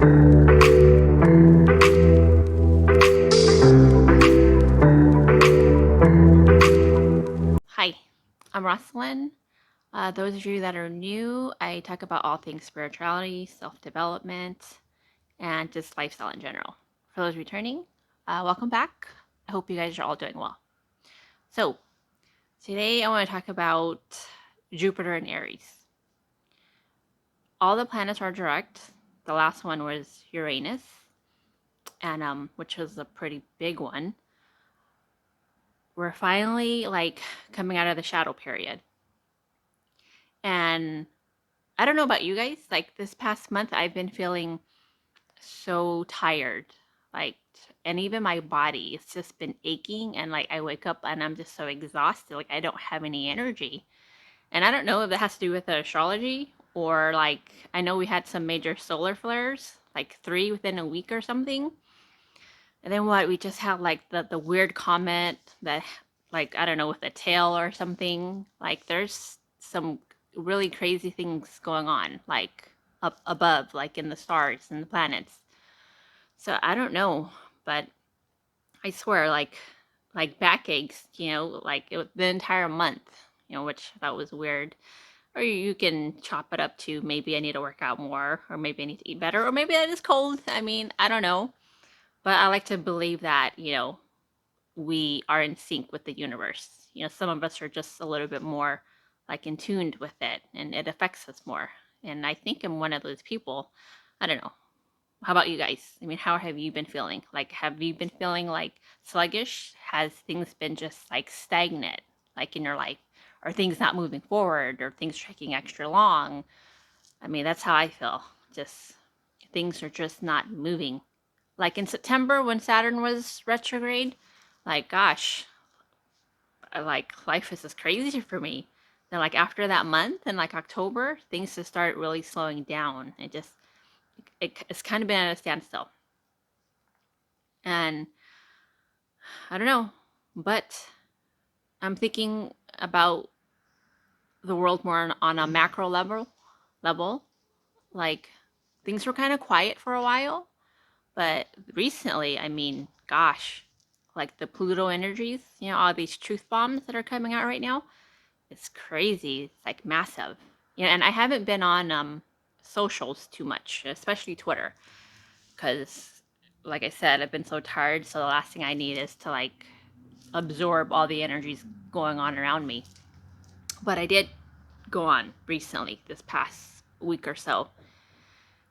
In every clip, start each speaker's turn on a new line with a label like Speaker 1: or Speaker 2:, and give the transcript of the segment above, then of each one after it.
Speaker 1: Hi, I'm Rosalind. Those of you that are new, I talk about all things spirituality, self-development, and just lifestyle in general. For those returning, welcome back. I hope you guys are all doing well. So, today I want to talk about Jupiter and Aries. All the planets are direct. The last one was Uranus, and which was a pretty big one. We're finally coming out of the shadow period. And I don't know about you guys, like this past month I've been feeling so tired. Like and even my body, it's just been aching, and like I wake up and I'm just so exhausted, like I don't have any energy. And I don't know if that has to do with the astrology, or like I know we had some major solar flares, like 3 within a week or something. And then what, we just had like the weird comet that, like, I don't know, with a tail or something. Like there's some really crazy things going on, like up above, like in the stars and the planets. So I don't know, but I swear, like backaches, like the entire month, which I thought was weird. Or you can chop it up to maybe I need to work out more, or maybe I need to eat better, or maybe that is cold. I mean, I don't know. But I like to believe that, we are in sync with the universe. Some of us are just a little bit more like in tuned with it, and it affects us more. And I think I'm one of those people. I don't know. How about you guys? I mean, how have you been feeling? Like, have you been feeling like sluggish? Has things been just like stagnant, like in your life? Are things not moving forward, or things taking extra long? I mean, that's how I feel. Just things are just not moving. Like in September when Saturn was retrograde, like gosh, like life is just crazy for me. Then like after that month and like October, things just started really slowing down. It's kind of been at a standstill. And I don't know, but I'm thinking about the world more on a macro level. Like things were kind of quiet for a while, but recently, I mean, gosh, like the Pluto energies, all these truth bombs that are coming out right now, it's crazy. It's like massive. And I haven't been on socials too much, especially Twitter, because like I said, I've been so tired. So the last thing I need is to like absorb all the energies going on around me. But I did go on recently, this past week or so,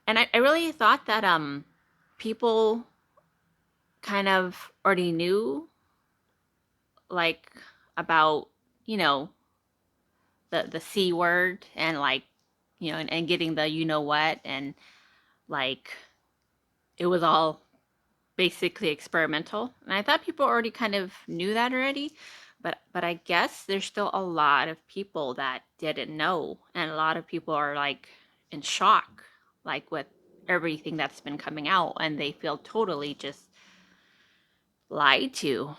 Speaker 1: and I really thought that people kind of already knew, like, about, you know the C word, and like, and getting the what, and like it was all basically experimental. And I thought people already kind of knew that already, but I guess there's still a lot of people that didn't know, and a lot of people are like in shock, like with everything that's been coming out, and they feel totally just lied to,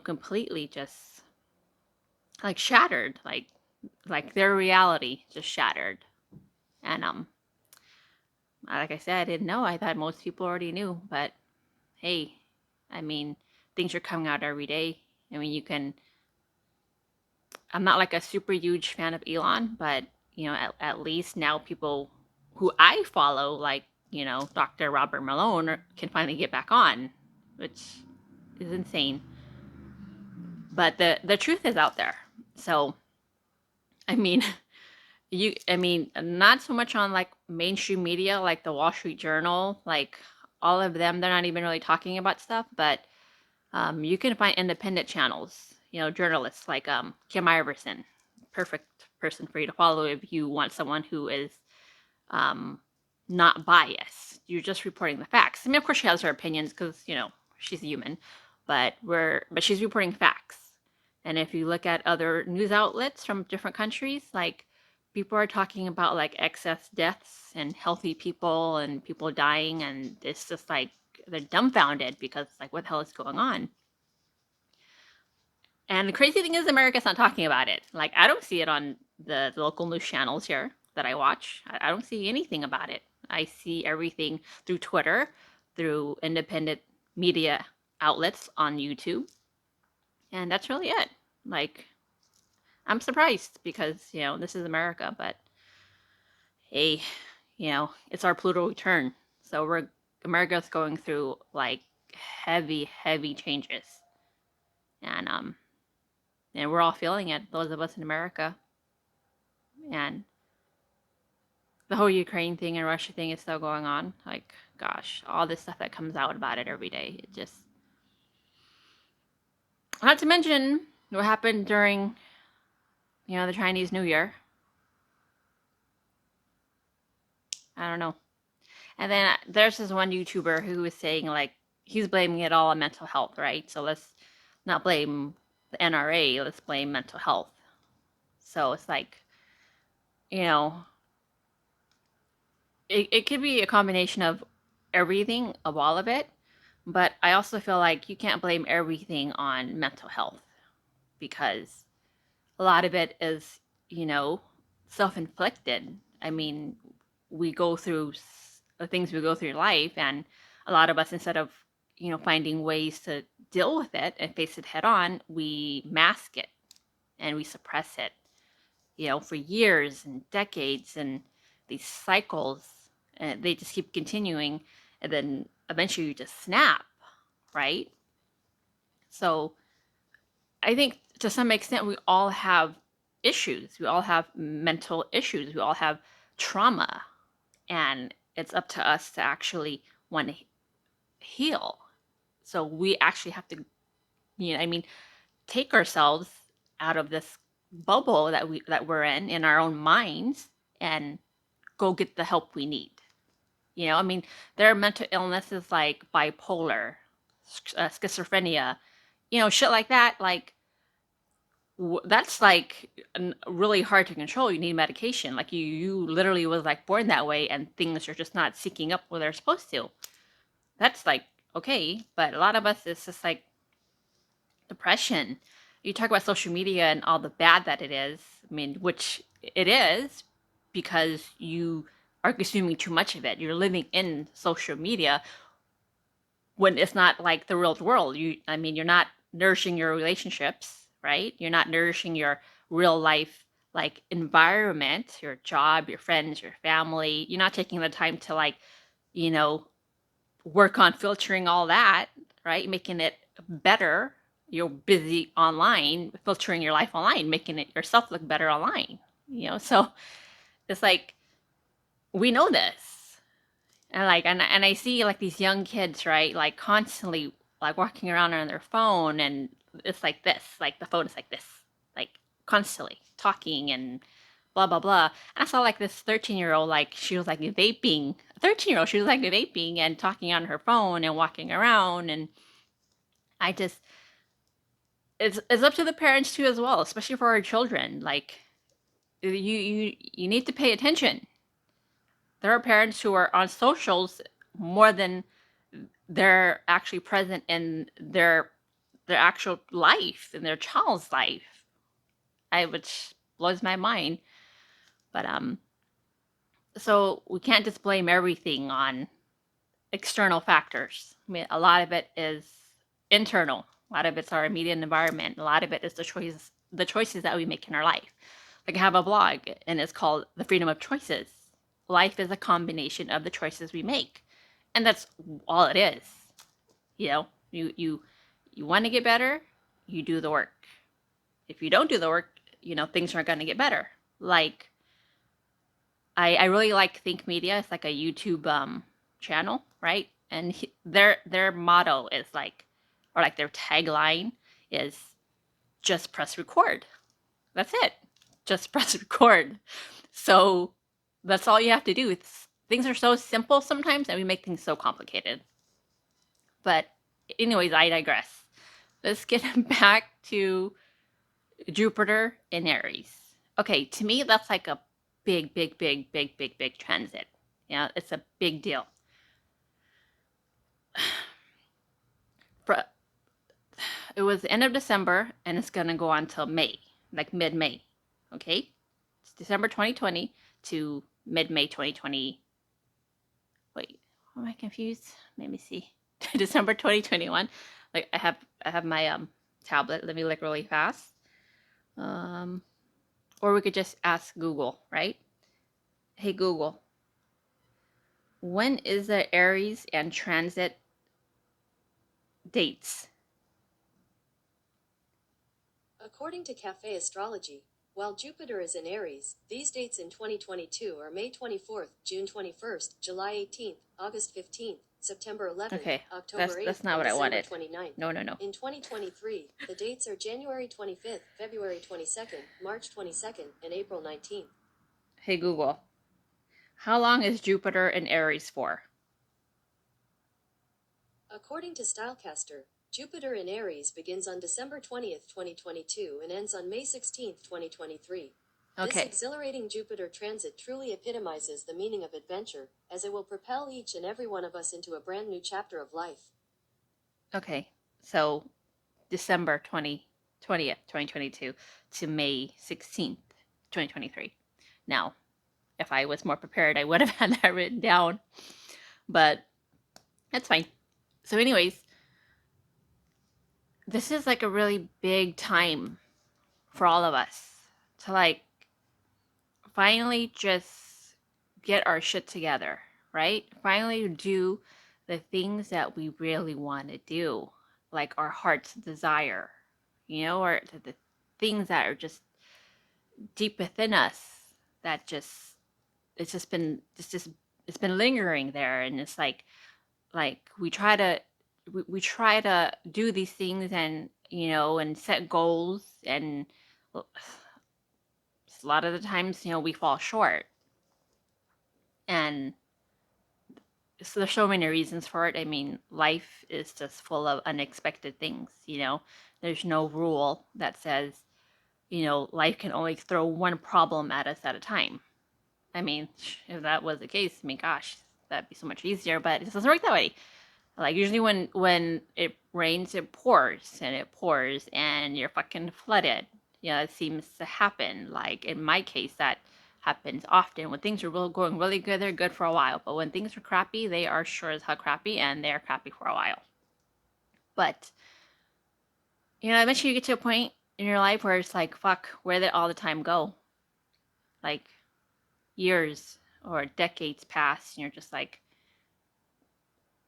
Speaker 1: completely just like shattered, like their reality just shattered. And like I said, I didn't know. I thought most people already knew, but hey, I mean, things are coming out every day. I mean, I'm not like a super huge fan of Elon, but at least now people who I follow, like, Dr. Robert Malone, can finally get back on, which is insane. But the truth is out there. So, I mean, I mean, not so much on like mainstream media, like the Wall Street Journal, like all of them, they're not even really talking about stuff, but you can find independent channels, journalists like Kim Iverson, perfect person for you to follow if you want someone who is um, not biased. You're just reporting the facts. I mean, of course, she has her opinions because she's a human, but she's reporting facts. And if you look at other news outlets from different countries, like people are talking about like excess deaths and healthy people and people dying, and it's just like they're dumbfounded because like what the hell is going on? And the crazy thing is, America's not talking about it. Like, I don't see it on the local news channels here that I watch. I don't see anything about it. I see everything through Twitter, through independent media outlets on YouTube, and that's really it. Like, I'm surprised because, this is America, but hey, it's our Pluto return. So America's going through like heavy, heavy changes. And and we're all feeling it, those of us in America. And the whole Ukraine thing and Russia thing is still going on. Like, gosh, all this stuff that comes out about it every day. It just, not to mention what happened during, the Chinese New Year. I don't know. And then there's this one YouTuber who was saying, like, he's blaming it all on mental health, right? So let's not blame the NRA, let's blame mental health. So it's like, you know, it could be a combination of everything, of all of it. But I also feel like you can't blame everything on mental health because a lot of it is, self inflicted. I mean, we go through the things we go through in life, and a lot of us, instead of, finding ways to deal with it and face it head on, we mask it and we suppress it, for years and decades, and these cycles, and they just keep continuing, and then eventually you just snap, right? So I think to some extent we all have issues. We all have mental issues. We all have trauma. And it's up to us to actually want to heal. So we actually have to, take ourselves out of this bubble that we're in our own minds, and go get the help we need. There are mental illnesses like bipolar, schizophrenia, shit like that. Like, that's like really hard to control. You need medication. Like, you literally was like born that way, and things are just not seeking up where they're supposed to. That's like okay, but a lot of us, it's just like depression. You talk about social media and all the bad that it is. Which it is, because you are consuming too much of it. You're living in social media when it's not like the real world. You're not nourishing your relationships, right? You're not nourishing your real life, like, environment, your job, your friends, your family. You're not taking the time to, like, you know, work on filtering all that, right? Making it better. You're busy online, filtering your life online, making it yourself look better online. So it's like, we know this. And I see, like, these young kids, right, like, constantly, like, walking around on their phone, and it's like this, like, the phone is like this, like, constantly talking and blah blah blah. And I saw, like, this 13-year-old, like, she was like vaping. 13-year-old, she was like vaping and talking on her phone and walking around. And I just, it's up to the parents too as well, especially for our children. Like, you need to pay attention. There are parents who are on socials more than they're actually present in their actual life, in their child's life. Which blows my mind. But so we can't just blame everything on external factors. A lot of it is internal. A lot of it's our immediate environment. A lot of it is the choices that we make in our life. Like, I have a blog, and it's called The Freedom of Choices. Life is a combination of the choices we make. And that's all it is. You want to get better, you do the work. If you don't do the work, things aren't going to get better. Like, I really like Think Media. It's like a YouTube channel, right? And their motto is like, or like their tagline is, just press record. That's it. Just press record. So that's all you have to do. Things are so simple sometimes, and we make things so complicated. But anyways, I digress. Let's get back to Jupiter and Aries. Okay, to me, that's like a big, big, big, big, big, big transit. It's a big deal. It was the end of December, and it's going to go on till May, like mid-May. Okay? It's December 2020 to mid-May 2021. Am I confused? Let me see. December 2021. Like I have my tablet. Let me look really fast. Um, or we could just ask Google, right? Hey Google, when is the Aries and transit dates?
Speaker 2: According to Cafe Astrology, while Jupiter is in Aries, these dates in 2022 are May 24th, June 21st, July 18th, August 15th, September 11th,
Speaker 1: Okay,
Speaker 2: October
Speaker 1: that's
Speaker 2: 8th,
Speaker 1: not
Speaker 2: and
Speaker 1: what I
Speaker 2: December
Speaker 1: wanted.
Speaker 2: 29th.
Speaker 1: No, no, no.
Speaker 2: In 2023, the dates are January 25th, February 22nd, March 22nd, and April 19th.
Speaker 1: Hey Google, how long is Jupiter in Aries for?
Speaker 2: According to Stylecaster, Jupiter in Aries begins on December 20th, 2022 and ends on May 16th, 2023. This
Speaker 1: Okay,
Speaker 2: exhilarating Jupiter transit truly epitomizes the meaning of adventure, as it will propel each and every one of us into a brand new chapter of life.
Speaker 1: okay. So December 20th, 2022 to May 16th, 2023. Now, if I was more prepared, I would have had that written down, but that's fine. So, anyways, this is like a really big time for all of us to like finally just get our shit together, right? Finally do the things that we really want to do, like our heart's desire, or the things that are just deep within us that just it's just it's been lingering there, and it's like we try to do these things, and and set goals, and a lot of the times we fall short, and so there's so many reasons for it. I mean, life is just full of unexpected things. There's no rule that says life can only throw one problem at us at a time. I mean, if that was the case, I mean, gosh, that'd be so much easier. But it doesn't work that way. Like usually when it rains, it pours and it pours, and you're fucking flooded. It seems to happen. Like in my case, that happens often. When things are going really good, they're good for a while. But when things are crappy, they are sure as hell crappy, and they're crappy for a while. But eventually you get to a point in your life where it's like, fuck, where did all the time go? Like years or decades pass, and you're just like,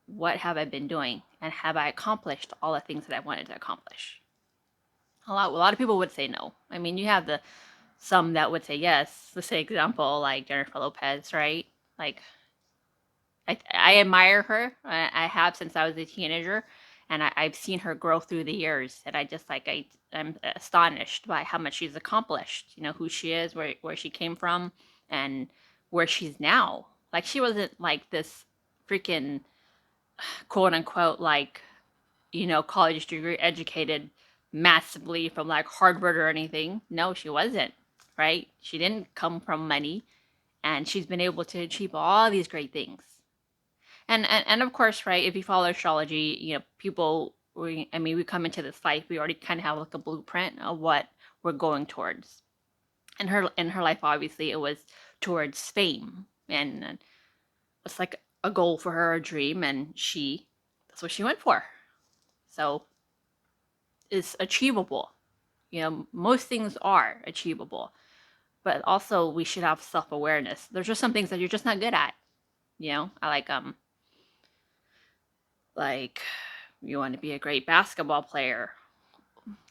Speaker 1: what have I been doing? And have I accomplished all the things that I wanted to accomplish? A lot of people would say no. I mean, you have the some that would say yes. Let's say example like Jennifer Lopez, right? Like I admire her. I have since I was a teenager, and I've seen her grow through the years. And I just I'm astonished by how much she's accomplished. Who she is, where she came from, and where she's now. Like she wasn't like this freaking quote unquote like college degree educated massively from like Harvard or anything. No, she wasn't, right? She didn't come from money, and she's been able to achieve all these great things. And of course, right, if you follow astrology, people, we come into this life, we already kind of have like a blueprint of what we're going towards. And in her life, obviously, it was towards fame, and it's like a goal for her, a dream, and that's what she went for. So it's achievable. Most things are achievable, but also we should have self awareness. There's just some things that you're just not good at. I like you want to be a great basketball player.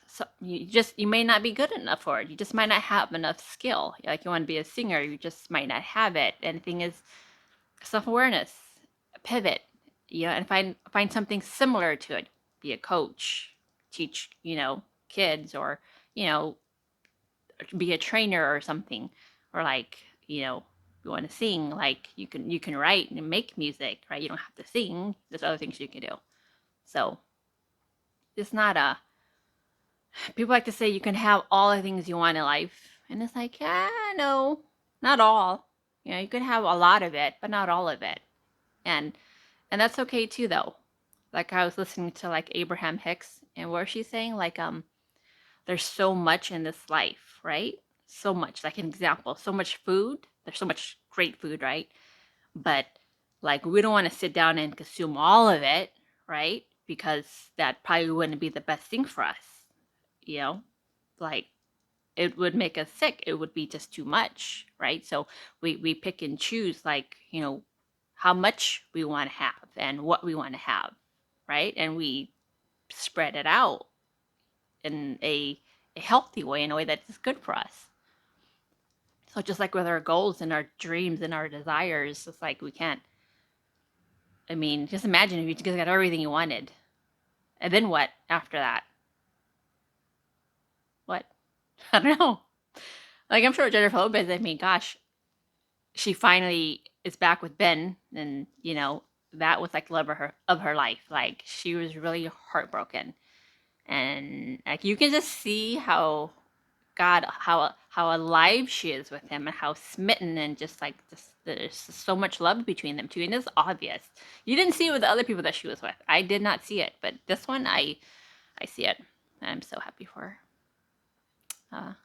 Speaker 1: So you may not be good enough for it. You just might not have enough skill. Like you want to be a singer, you just might not have it. And the thing is, self awareness, pivot, and find something similar to it. Be a coach, teach kids, or you know be a trainer or something, or like you want to sing, like you can write and make music, right? You don't have to sing. There's other things you can do. So it's not a people like to say you can have all the things you want in life, and it's like, no, not all. You can have a lot of it, but not all of it. And and that's okay too, though. Like I was listening to like Abraham Hicks, and where she's saying like there's so much in this life, right? So much. Like an example, so much food. There's so much great food, right? But Like, we don't want to sit down and consume all of it, right? Because that probably wouldn't be the best thing for us, you know? Like, it would make us sick. It would be just too much, right? So we pick and choose, like, how much we want to have and what we want to have, right? And we spread it out in a healthy way, in a way that's good for us. So just like with our goals and our dreams and our desires, it's like we can't. I mean, just imagine if you just got everything you wanted, and then what after that? What? I don't know. Like, I'm sure Jennifer Lopez. I mean, gosh, she finally is back with Ben, and that was like love of her life. Like, she was really heartbroken, and like you can just see how God, how alive she is with him, and how smitten, and just there's so much love between them two, and it's obvious. You didn't see it with the other people that she was with. I did not see it, but this one, I see it, and I'm so happy for her.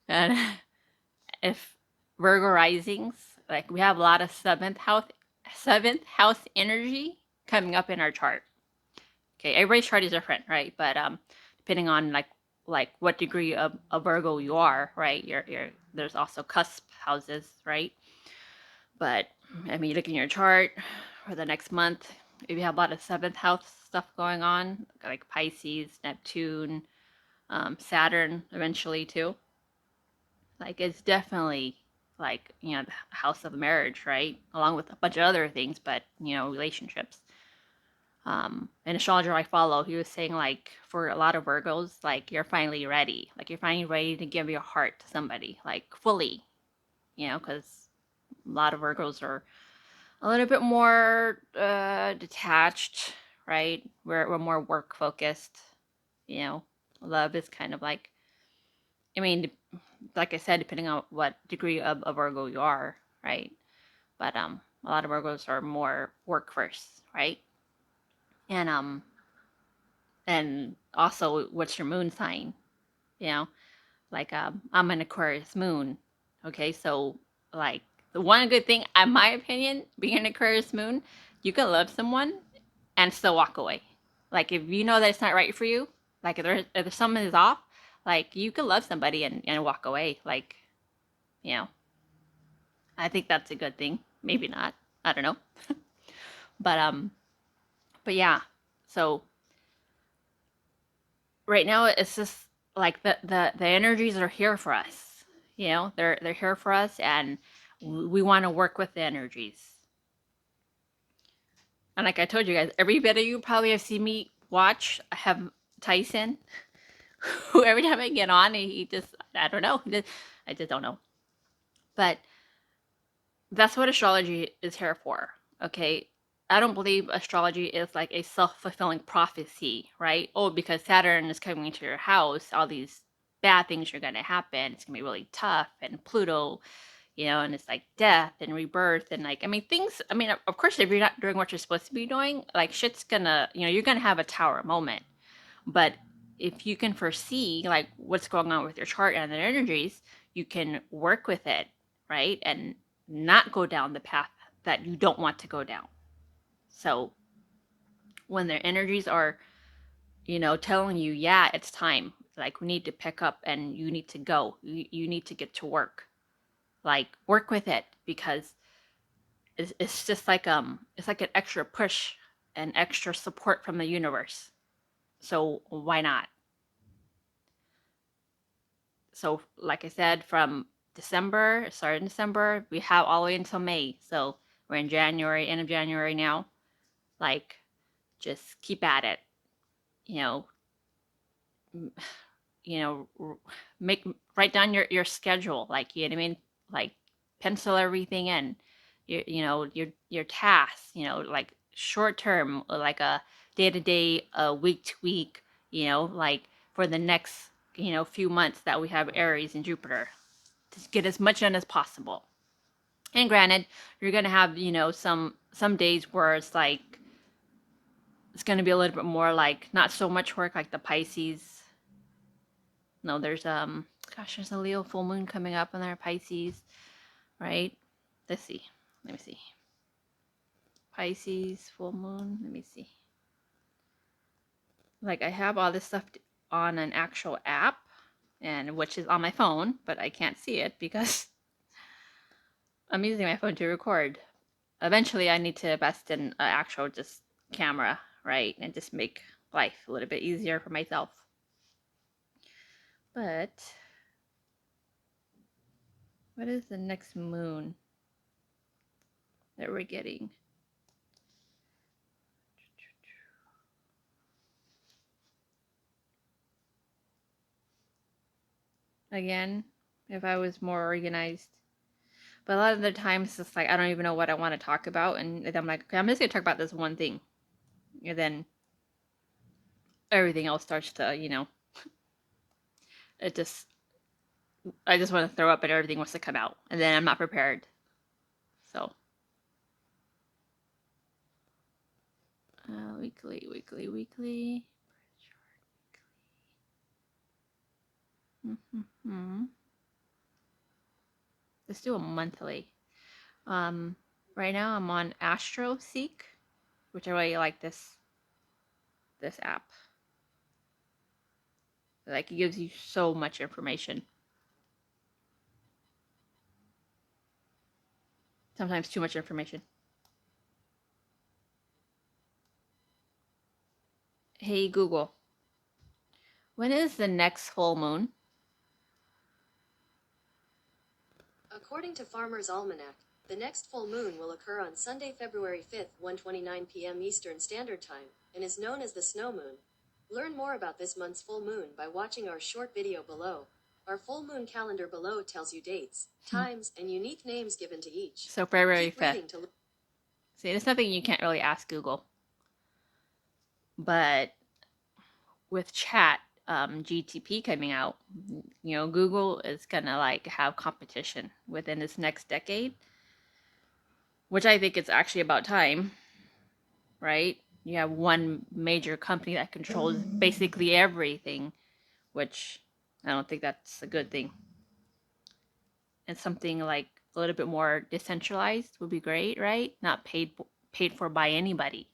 Speaker 1: And if Virgo risings, like, we have a lot of seventh house energy coming up in our chart. Okay, everybody's chart is different, right? But depending on like what degree of Virgo you are, right? You're there's also cusp houses, right? But I mean, you look in your chart for the next month, if you have a lot of seventh house stuff going on, like Pisces, Neptune, Saturn, eventually too. Like, it's definitely like the house of marriage, right? Along with a bunch of other things, but relationships. An astrologer I follow, he was saying, like, for a lot of Virgos, like, you're finally ready. Like, you're finally ready to give your heart to somebody, like, fully, because a lot of Virgos are a little bit more detached, right? We're more work focused, you know. Love is kind of like, I mean, like I said, depending on what degree of Virgo you are, right? But a lot of Virgos are more work first, right? And and also, what's your moon sign? You know, like, I'm an Aquarius moon. Okay, so, like, the one good thing, in my opinion, being an Aquarius moon, you can love someone and still walk away. Like, if you know that it's not right for you, like, if someone is off, like, you can love somebody and walk away. Like, you know, I think that's a good thing. Maybe not. I don't know. But but yeah. So right now it's just like the energies are here for us. They're here for us, and we want to work with the energies. And like I told you guys, every bit of you probably have seen me watch. I have Tyson, who every time I get on, he just, I don't know. I just don't know. But that's what astrology is here for. Okay. I don't believe astrology is like a self-fulfilling prophecy, right? Oh, because Saturn is coming into your house, all these bad things are going to happen. It's going to be really tough. And Pluto, and it's like death and rebirth. And, like, I mean, things, I mean, of course, if you're not doing what you're supposed to be doing, like, shit's gonna, you're going to have a tower moment. But if you can foresee, like, what's going on with your chart and the energies, you can work with it, right? And not go down the path that you don't want to go down. So when their energies are, telling you, yeah, it's time, like, we need to pick up and you need to go, you need to get to work, like, work with it, because it's just like, it's like an extra push and extra support from the universe. So why not? So, like I said, from December, starting December, we have all the way until May. So we're in January, end of January now. Like, just keep at it. You know, you know, make write down your schedule. Like, you know what I mean. Like, pencil everything in. Your tasks. Like, short term, like a day to day, week to week. Like, for the next few months that we have Aries and Jupiter, to get as much done as possible. And granted, you're gonna have some days where it's like it's gonna be a little bit more, like, not so much work, like the Pisces. No, there's a Leo full moon coming up in there, Pisces, right? Let's see. Let me see. Pisces full moon. Let me see. Like I have all this stuff on an actual app, and which is on my phone, but I can't see it because I'm using my phone to record. Eventually, I need to invest in an actual just camera, right, and just make life a little bit easier for myself. But what is the next moon that we're getting? Again, if I was more organized. But a lot of the times, it's like I don't even know what I want to talk about, and I'm like, okay, I'm just gonna talk about this one thing, and then everything else starts to, it just, I just want to throw up, and everything wants to come out, and then I'm not prepared. So, weekly, weekly, weekly. Mm-hmm. Let's do a monthly. Right now I'm on Astro Seek, which I really like this app. Like it gives you so much information. Sometimes too much information. Hey Google, when is the next full moon?
Speaker 2: According to Farmer's Almanac, the next full moon will occur on Sunday, February 5th, 1:29 p.m. Eastern Standard Time, and is known as the snow moon. Learn more about this month's full moon by watching our short video below. Our full moon calendar below tells you dates, times, and unique names given to each.
Speaker 1: So February
Speaker 2: Keep reading
Speaker 1: 5th.
Speaker 2: to
Speaker 1: See, it's nothing you can't really ask Google. But with chat, GTP coming out, Google is gonna like have competition within this next decade, which I think it's actually about time, right? You have one major company that controls basically everything, which I don't think that's a good thing. And something like a little bit more decentralized would be great, right? Not paid for by anybody.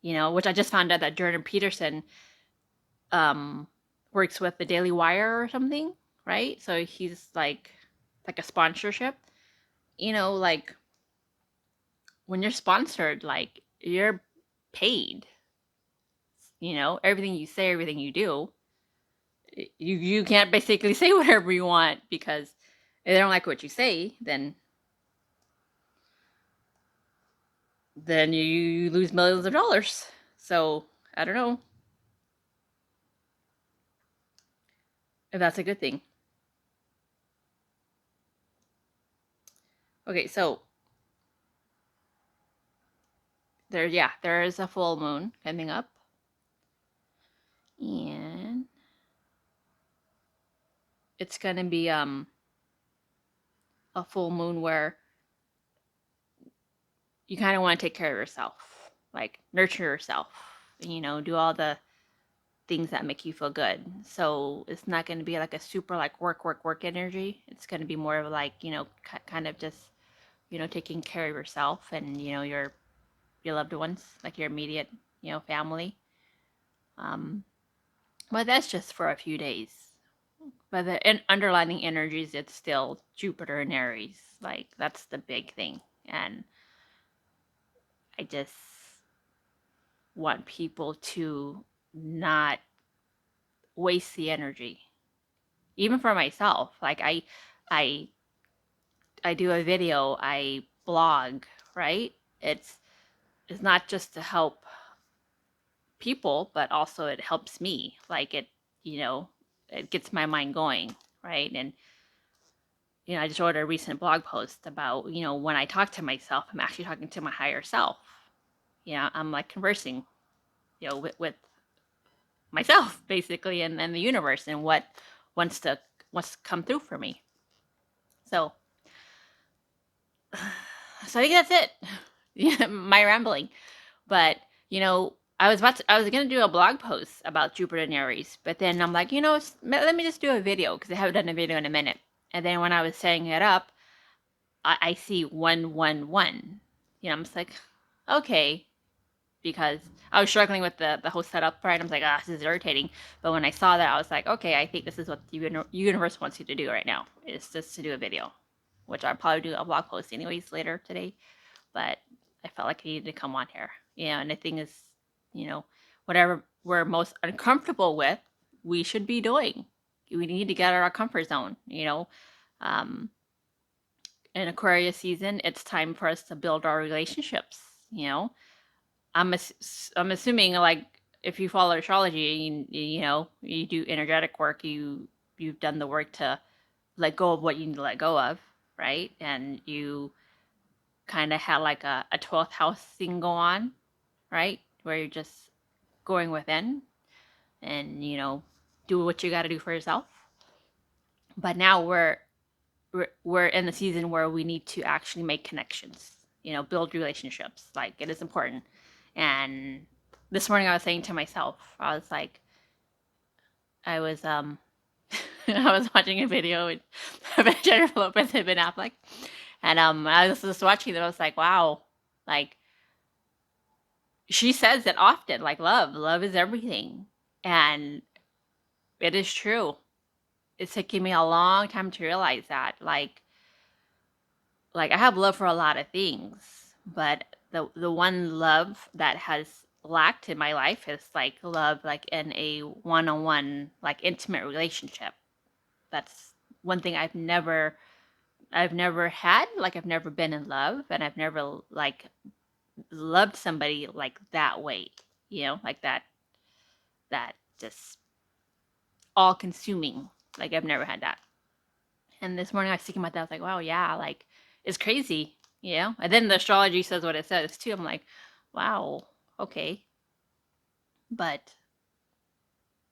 Speaker 1: Which I just found out that Jordan Peterson works with the Daily Wire or something, right? So he's like a sponsorship. Like when you're sponsored, like you're paid. Everything you say, everything you do, you can't basically say whatever you want because if they don't like what you say, then you lose millions of dollars. So I don't know if that's a good thing. Okay, so there is a full moon coming up, and it's gonna be a full moon where you kind of want to take care of yourself, like nurture yourself, do all the things that make you feel good. So it's not going to be like a super like work energy. It's going to be more of like, kind of just, taking care of yourself and, your loved ones, like your immediate, family. But that's just for a few days. But the underlining energies, it's still Jupiter and Aries. Like that's the big thing. And I just want people to not waste the energy. Even for myself. Like I I do a video, I blog, right? It's not just to help people, but also it helps me. Like you know, it gets my mind going, right? And I just wrote a recent blog post about, when I talk to myself, I'm actually talking to my higher self. I'm like conversing, with myself basically and the universe and what wants to come through for me. So I think that's it. Yeah, my rambling. But I was gonna do a blog post about Jupiter and Aries, but then I'm like, let me just do a video because I haven't done a video in a minute. And then when I was setting it up, I see 111. I'm just like, okay, because I was struggling with the whole setup, right? I was like, this is irritating. But when I saw that, I was like, okay, I think this is what the universe wants you to do right now, is just to do a video, which I'll probably do a blog post anyways later today. But I felt like I needed to come on here. And the thing is, whatever we're most uncomfortable with, we should be doing. We need to get out of our comfort zone. Um, in Aquarius season, it's time for us to build our relationships. You know, I'm assuming, like, if you follow astrology, you do energetic work, you've done the work to let go of what you need to let go of, right? And you kind of had like a 12th house thing go on, right? Where you're just going within and, do what you got to do for yourself. But now we're in the season where we need to actually make connections, build relationships. Like, it is important. And this morning I was saying to myself, I was like, I was I was watching a video of Jennifer Lopez and Ben Affleck, and I was just watching them. I was like, wow, like, she says it often, like, love is everything, and it is true. It's taken me a long time to realize that. Like I have love for a lot of things, but the one love that has lacked in my life is like love, like in a one-on-one, like intimate relationship. That's one thing I've never had. Like, I've never been in love, and I've never like loved somebody like that way. Like that just all consuming. Like, I've never had that. And this morning I was thinking about that. I was like, wow, yeah, like, it's crazy. And then the astrology says what it says too. I'm like, wow, okay. But,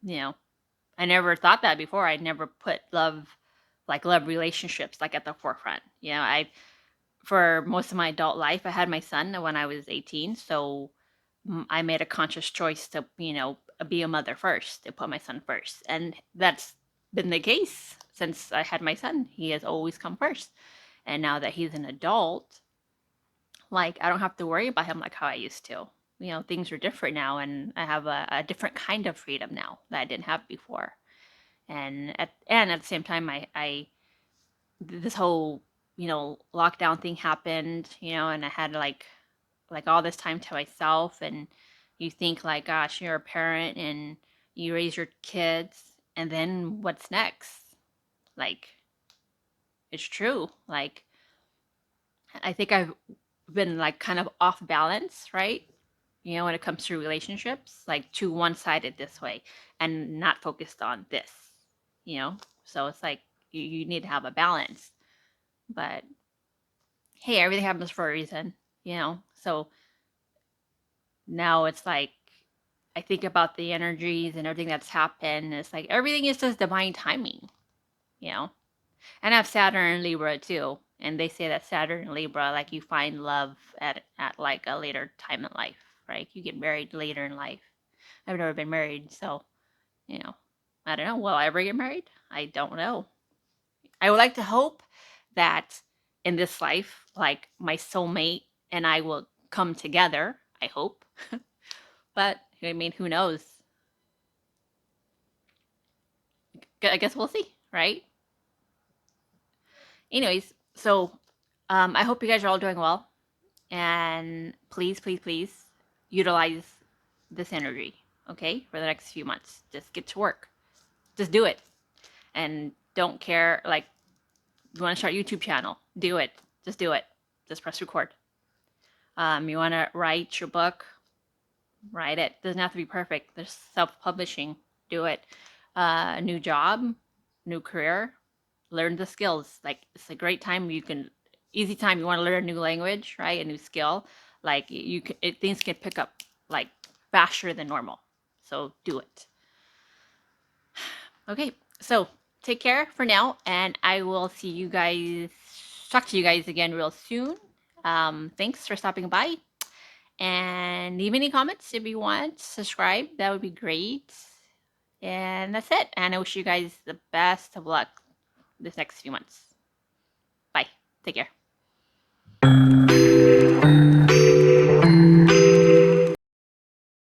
Speaker 1: I never thought that before. I never put love relationships like at the forefront. For most of my adult life, I had my son when I was 18. So I made a conscious choice to, be a mother first, to put my son first. And that's been the case since I had my son. He has always come first. And now that he's an adult, like, I don't have to worry about him like how I used to. Things are different now, and I have a different kind of freedom now that I didn't have before. And at the same time, I this whole lockdown thing happened, and I had like all this time to myself. And you think, like, gosh, you're a parent and you raise your kids, and then what's next? Like, it's true. Like, I think I've been like kind of off balance, right? When it comes to relationships, like too one-sided this way and not focused on this, so it's like you need to have a balance. But hey, everything happens for a reason. So now it's like I think about the energies and everything that's happened, and it's like everything is just divine timing, you know. And I have Saturn and Libra too, and they say that Saturn and Libra, like, you find love at like a later time in life, right? You get married later in life. I've never been married, so you know, I don't know. Will I ever get married? I don't know. I would like to hope that in this life, like, my soulmate and I will come together. I hope. But I mean, who knows? I guess we'll see, right? Anyways, so I hope you guys are all doing well. And please, please, please utilize this energy, okay, for the next few months. Just get to work. Just do it. And don't care, like, you want to start a YouTube channel, do it. Just do it. Just press record. You want to write your book, write it. Doesn't have to be perfect. There's self-publishing. Do it. New job, new career, learn the skills. Like, it's a great time. Easy time. You want to learn a new language, right? A new skill. Like, things can pick up like faster than normal. So do it. Okay. So take care for now, and I will talk to you guys again real soon. Thanks for stopping by, and leave any comments if you want. Subscribe, that would be great. And that's it. And I wish you guys the best of luck this next few months. Bye. Take care.